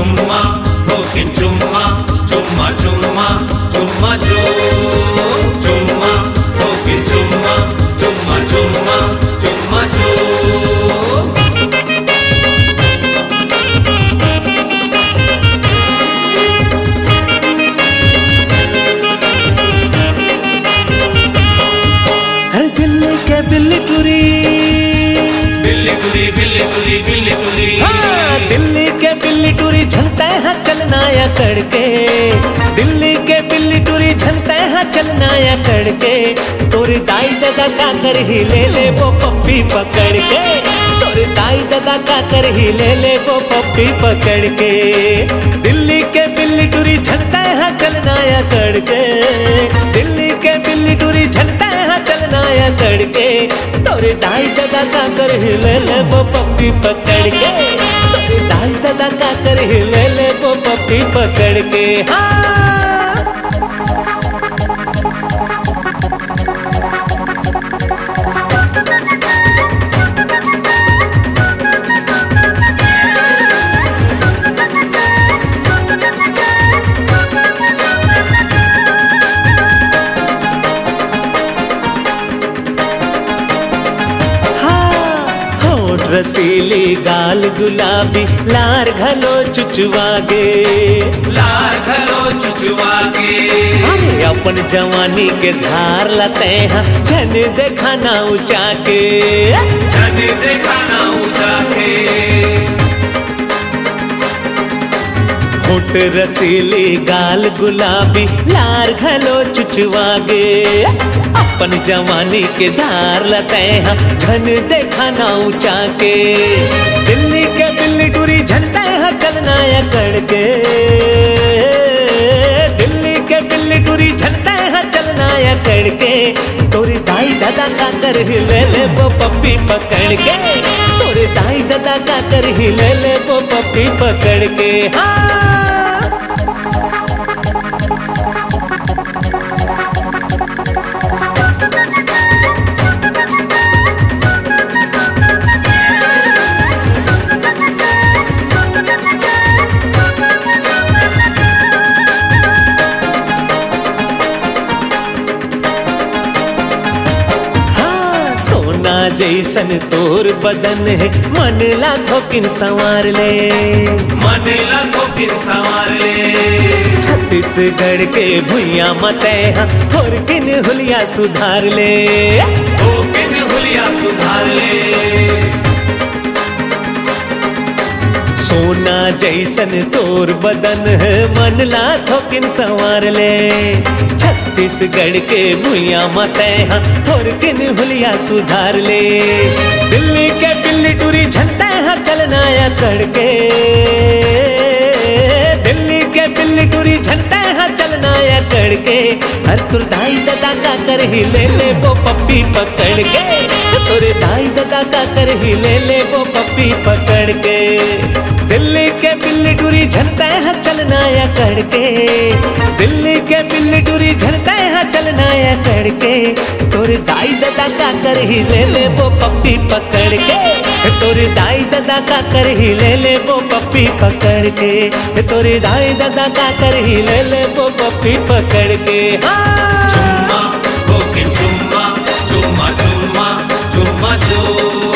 चुम्मा ठोकिन चुम्मा चुम्मा चुम्मा चुम्मा चुम्मा ठोकिन चुम्मा चुम्मा चुम्मा चुम्मा हर दिल्ली के बिल्ली टुरी हाँ, दिल्ली के बिल्ली टूरी झलते हैं चलना या करके। दिल्ली के बिल्ली टूरी झलते हैं चलना या करके। तोरी दाई दादा का कर ही ले वो पप्पी पकड़ के। तोरी दाई दादा का कर ही ले वो पप्पी पकड़ के। दिल्ली के बिल्ली टूरी झलते हैं चलना या करके। दिल्ली के बिल्ली टूरी झलते हैं चलना या करके। तोरे दाई दादा का कर ही ले वो पप्पी पकड़ के। तोरे दाई दादा का कर ही ले वो पप्पी पकड़ के। हाँ रसीली गाल गुलाबी लार घलो चुचवागे। लार घलो चुचवागे। अरे अपन जवानी के धार लते हैं झन देखाना ऊंचा के। झन देखाना ऊंचा के। होठ रसीली गाल गुलाबी लार घलो चुचवागे। अपन जवानी के धार लते हैं झन देखाना ऊंचा के। दिल्ली के बिल्ली टूरी झलते हैं चलना या करके। दिल्ली के बिल्ली टूरी झलते हैं चलना या करके। तोरी दाई दादा का कर ही ले वो पप्पी पकड़ के। तोरे दाई दादा का कर ही ले वो पप्पी पकड़ के। हाँ जैसन तोर बदन है मन ला थोकिन संवार ले। मन ला थोकिन संवार ले। छत्तीसगढ़ के भुइया मते थोरकिन हुलिया सुधार ले। थोकिन हुलिया सुधार ले। सोना जैसन तोर बदन है मन ला थोकिन संवार ले। छत्तीसगढ़ के भुइया मते थोरकिन हुलिया सुधार ले। दिल्ली के बिल्ली टूरी झलते हैं चलना या करके। दिल्ली के बिल्ली टूरी झलते हैं चलना या करके। हर तुर दाई दादा का कर ही ले वो पप्पी पकड़ के। तुर दाई दादा का कर ही ले वो पप्पी पकड़ के। दिल्ली के बिल्ली टूरी झलते हैं चलना या करके। दिल्ली के बिल्ली टूरी झलते हैं चलना या करके। तोरे दाई दादा का कर ही ले वो पप्पी पकड़ के। तोरे दाई दादा का कर ही ले वो पप्पी पकड़ के। तोरे दाई दादा का कर ही ले वो पप्पी पकड़ के। हाँ चुम्मा ठोकिन चुम्मा चुम्मा चुम्मा चुम्मा